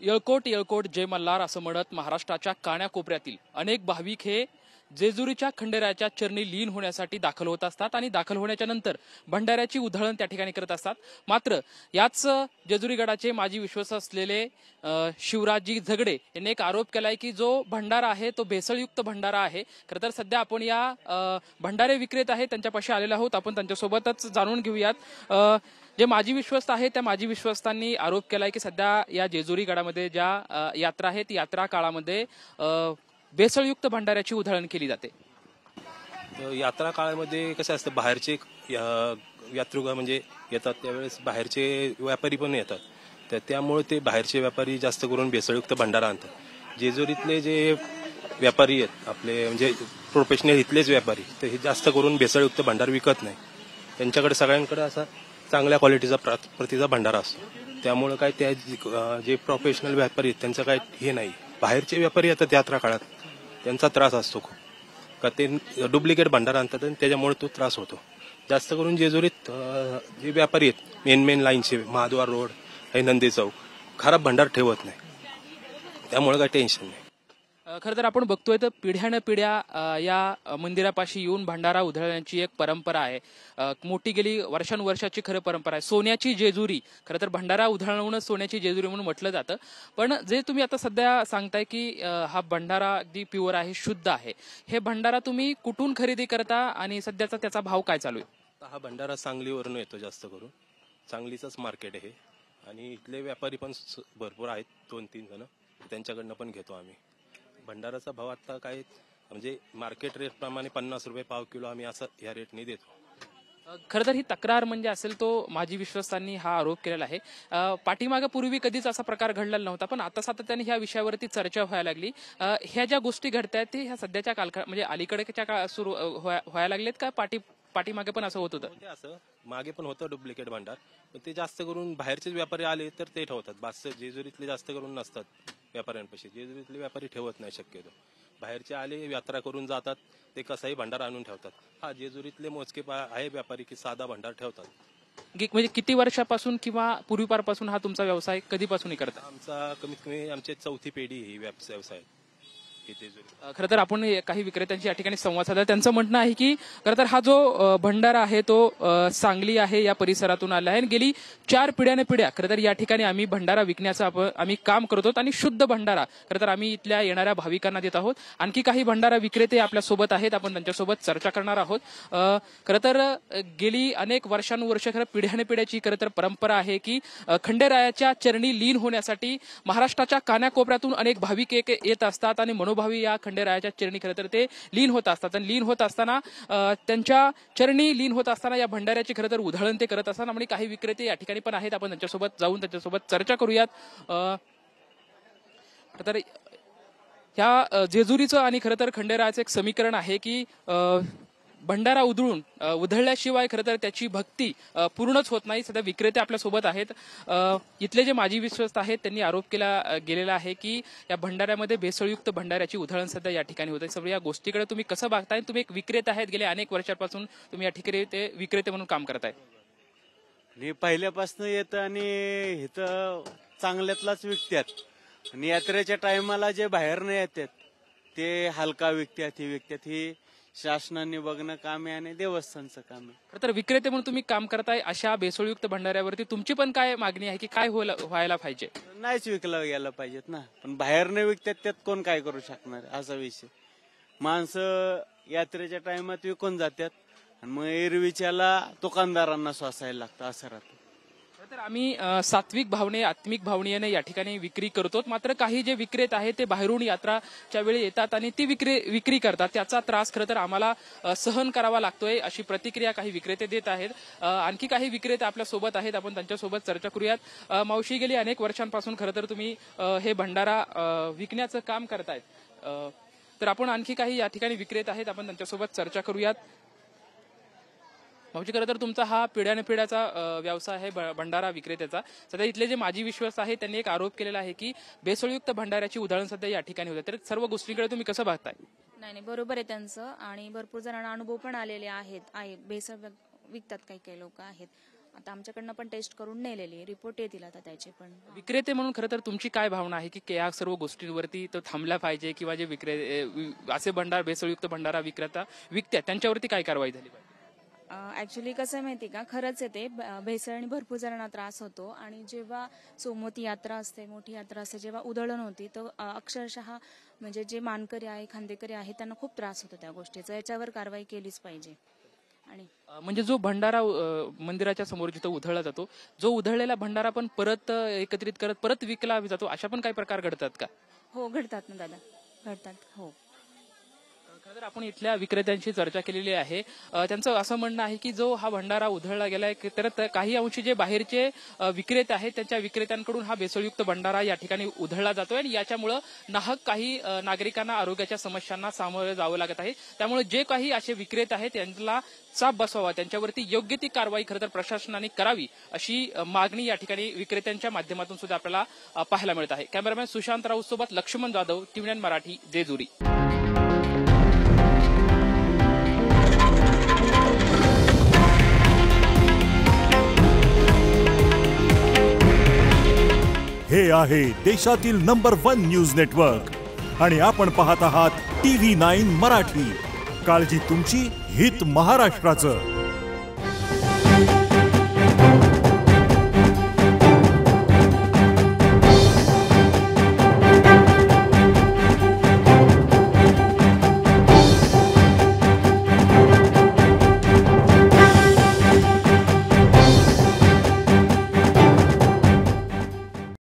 येळकोट येळकोट जय मल्हार असं म्हणत महाराष्ट्राच्या कानाकोपऱ्यातील अनेक भाविक हे जेजुरीच्या खंडेरायाच्या चरणी लीन होण्यासाठी दाखल होत असतात आणि दाखल होण्याच्या नंतर भंडाऱ्याची उधळण त्या ठिकाणी करत असतात। मात्र याच जेजुरी गडाचे माजी विश्वास असलेले शिवराजजी झगडे यांनी एक आरोप केलाय की जो भंडारा आहे तो भेसळयुक्त भंडारा आहे। खरं तर सध्या आपण या भंडारे विक्रेते आहेत त्यांच्यापाशी आलेलो आहोत, आपण त्यांच्यासोबतच जाणून घेऊयात। जे माजी विश्वस्त आहे त्या माजी विश्वस्तांनी आरोप केलाय की सध्या या जेजुरी गडामध्ये ज्या यात्रा आहे ती यात्रा काळामध्ये भेसळयुक्त भंडाऱ्याची उधळण केली जाते। यात्रा काळामध्ये कसं असतं, बाहेरचे यात्रुगा म्हणजे येतात त्यावेळेस बाहेरचे व्यापारी पण येतात, तर त्यामुळे ते बाहेरचे व्यापारी जास्त करून भेसळयुक्त भंडारा आणतात। जेजुरीतले जे व्यापारी आहेत आपले म्हणजे प्रोफेशनल इथलेच व्यापारी, तर हे जास्त करून भेसळयुक्त भंडार विकत नाही। त्यांच्याकडे सगळ्यांकडे असा चांगल्या क्वालिटीचा प्रतीचा भंडारा असतो, त्यामुळे काय त्या जे प्रोफेशनल व्यापारी आहेत त्यांचं काय हे नाही। बाहेरचे व्यापारी येतात यात्रा काळात, त्यांचा त्रास असतो खूप, का ते डुप्लिकेट भंडारा आणतात आणि त्याच्यामुळे तो त्रास होतो। जास्त करून जेजुरीत जे व्यापारी आहेत मेन लाईनचे महाद्वार रोड हे नंदी चौक खराब भंडार ठेवत नाही, त्यामुळे काय टेन्शन नाही। खरं तर आपण बघतोय तर पिढ्यानपिढ्या या मंदिरापाशी येऊन भंडारा उधळण्याची एक परंपरा आहे, मोठी गेली वर्षानुवर्षाची खरं परंपरा आहे। सोन्याची जेजुरी, खरं तर भंडारा उधळवणं सोन्याची जेजुरी म्हणून म्हटलं जातं। पण जे तुम्ही आता सध्या सांगताय की हा भंडारा अगदी प्युअर आहे, शुद्ध आहे, हे भंडारा तुम्ही कुठून खरेदी करता आणि सध्याचा त्याचा भाव काय चालू आहे? हा भंडारा सांगलीवरून येतो, जास्त करून सांगलीचंच मार्केट आहे आणि इथले व्यापारी पण भरपूर आहेत, 2-3 जण, त्यांच्याकडनं पण घेतो आम्ही। भंडाराचा भाव आता काय म्हणजे मार्केट रेट प्रमाणे 50 रुपये पाव किलो आम्ही असं या रेटने देतो। खरं तर ही तक्रार म्हणजे असेल तो माजी विश्वस्तांनी हा आरोप केलेला आहे। पाठीमागे पूर्वी कधीच असा प्रकार घडलेला नव्हता, पण आता सातत्याने ह्या विषयावरती चर्चा व्हायला लागली। ह्या ज्या गोष्टी घडतायत ते ह्या सध्याच्या कालखंड म्हणजे अलीकडच्या काळात सुरू व्हायला लागलेत का पाठीमागे पण असं होत होतं? असं मागे पण होतं डुप्लिकेट भंडार, पण ते जास्त करून बाहेरचेच व्यापारी आले तर ते ठेवतात, बास जेजुरीतले जास्त करून नसतात व्यापाऱ्यांपाशी। जेजुरीतले व्यापारी ठेवत नाही शक्यतो, बाहेरचे आले यात्रा करून जातात ते कसाही भंडार आणून ठेवतात। हा जेजुरीतले मोजके आहे व्यापारी की साधा भंडार ठेवतात। म्हणजे किती वर्षापासून किंवा पूर्वीपारपासून हा तुमचा व्यवसाय कधीपासून करता? आमचा कमीत कमी आमची 4थी पिढी ही व्यवसाय। खरं तर आपण काही विक्रेत्यांची या ठिकाणी संवाद साधला, त्यांचं म्हणणं आहे की खरं तर हा जो भंडारा आहे तो सांगली आहे या परिसरातून आला आहे आणि गेली 4 पिढ्या खरं तर या ठिकाणी आम्ही भंडारा विकण्याचं आम्ही काम करतो आणि शुद्ध भंडारा खरं तर आम्ही इथल्या येणाऱ्या भाविकांना देत आहोत। आणखी काही भंडारा विक्रेते आपल्या सोबत आहेत, आपण त्यांच्यासोबत चर्चा करणार आहोत। खरं तर गेली अनेक वर्षानुवर्ष खरं पिढ्यानपिढ्याची खरं तर परंपरा आहे की खंडेरायाच्या चरणी लीन होण्यासाठी महाराष्ट्राच्या कानाकोपऱ्यातून अनेक भाविक येत असतात आणि मनोभावी या खंडेरायाच्या चरणी खरं तर ते लीन होत असतात आणि लीन होत असताना त्यांच्या चरणी लीन होत असताना या भंडाऱ्याची खरं तर उधळण ते करत असताना म्हणजे काही विक्रेते या ठिकाणी पण आहेत, आपण त्यांच्यासोबत जाऊन त्यांच्यासोबत चर्चा करूयात। तर ह्या जेजुरीचं आणि खरं तर खंडेरायाचं एक समीकरण आहे की भंडारा उधळल्याशिवाय खरं तर त्याची भक्ती पूर्णच होत नाही। सध्या विक्रेते आपल्या सोबत आहेत, इथले जे माजी विश्वस्त आहेत त्यांनी आरोप केला गेलेला आहे की या भंडाऱ्यामध्ये भेसळयुक्त भंडाऱ्याची उधळण सध्या या ठिकाणी होत आहे। सगळ्या या गोष्टीकडे तुम्ही कसं बघताय? तुम्ही एक विक्रेते आहेत, गेले अनेक वर्षांपासून तुम्ही या ठिकाणी ते विक्रेते म्हणून काम करताय। मी पहिल्यापासून येतं आणि इथं चांगल्यातलाच विकतात आणि यात्रेच्या टायमाला जे बाहेर नाही येतात ते हलका विकतात, ही शासनाने बघणं काम आहे आणि देवस्थानचं काम आहे। खरं तर विक्रेते म्हणून तुम्ही काम करताय, अशा भेसळयुक्त भंडाऱ्यावरती तुमची पण काय मागणी आहे की काय व्हायला पाहिजे? नाहीच विकलं गेलं पाहिजेत ना, पण बाहेर नाही विकतात त्यात कोण काय करू शकणार असा विषय। माणसं यात्रेच्या टायमात विकून जातात आणि मग एरवीच्याला दुकानदारांना सोसायला लागतं, असं राहतं। तर आम्ही सात्विक भावने आत्मिक भावनेने या ठिकाणी विक्री करतो, मात्र काही जे विक्रेते आहेत ते बाहेरून यात्राच्या वेळी येतात आणि ती विक्री करतात, त्याचा त्रास खरं तर आम्हाला सहन करावा लागतोय, अशी प्रतिक्रिया काही विक्रेते देत आहेत। आणखी काही विक्रेते आपल्या सोबत आहेत, आपण त्यांच्यासोबत चर्चा करूयात। मावशी, गेली अनेक वर्षांपासून खरं तर तुम्ही हे भंडारा विकण्याचं काम करतायत, तर आपण आणखी काही या ठिकाणी विक्रेते आहेत, आपण त्यांच्यासोबत चर्चा करूयात। मावशी, खरं तर तुमचा हा पिढ्यानपिढ्याचा व्यवसाय आहे भंडारा विक्रेत्याचा। सध्या इथले जे माजी विश्वास आहे त्यांनी एक आरोप केलेला आहे की भेसळयुक्त भंडाऱ्याची उधळण सध्या या ठिकाणी होते, तर सर्व गोष्टींकडे तुम्ही कसं बघताय? नाही, बरोबर आहे त्यांचं, आणि भरपूर जणांना अनुभव पण आलेले आहेत। भेसळ विकतात काही लोक आहेत, आता आमच्याकडनं पण टेस्ट करून नेलेली, रिपोर्ट येतील आता त्याचे पण. विक्रेते म्हणून खरं तर तुमची काय भावना आहे की या सर्व गोष्टींवरती तो थांबला पाहिजे किंवा जे असे भंडार भेसळयुक्त भंडारा विकत्या त्यांच्यावरती काय कारवाई झाली पाहिजे? ऍक्च्युली कसं आहे माहिती का, खरंच आहे ते भेसळीने भरपूर जणांना त्रास होतो. आणि जेव्हा सोमवती यात्रा असते, मोठी यात्रा असते, जेव्हा उधळण होती तर अक्षरशः म्हणजे जे मानकरी आहे, खांदेकरी आहे, त्यांना खूप त्रास होतो त्या गोष्टीचा. याच्यावर कारवाई केलीच पाहिजे. आणि म्हणजे जो भंडारा मंदिराच्या समोर जिथं उधळला जातो, जो उधळलेला भंडारा पण परत एकत्रित करत परत विकला जातो, अशा पण काही प्रकार घडतात का? हो, घडतात ना दादा, घडतात. हो. खरं तर आपण इथल्या विक्रेत्यांशी चर्चा केलेली आहे. त्यांचं असं म्हणणं आहे की जो हा भंडारा उधळला गेलाय तर काही अंशी जे बाहेरचे विक्रेते आहेत त्यांच्या विक्रेत्यांकडून हा भेसळयुक्त भंडारा या ठिकाणी उधळला जातोय आणि याच्यामुळं नाहक काही नागरिकांना आरोग्याच्या समस्यांना सामोरे जावं लागत आहे. त्यामुळे जे काही असे विक्रेते आहेत त्यांना चाप बसवावा, त्यांच्यावरती योग्य ती कारवाई खरं तर प्रशासनाने करावी अशी मागणी या ठिकाणी विक्रेत्यांच्या माध्यमातून सुद्धा आपल्याला पाहायला मिळत आहे. कॅमेरामॅन सुशांत राऊत सोबत लक्ष्मण जाधव, TV9 मराठी, जेजुरी. हे आहे देशातील नंबर 1 न्यूज नेटवर्क आणि आपण पाहत आहात TV9 मराठी. काळजी तुमची, हित महाराष्ट्राचं.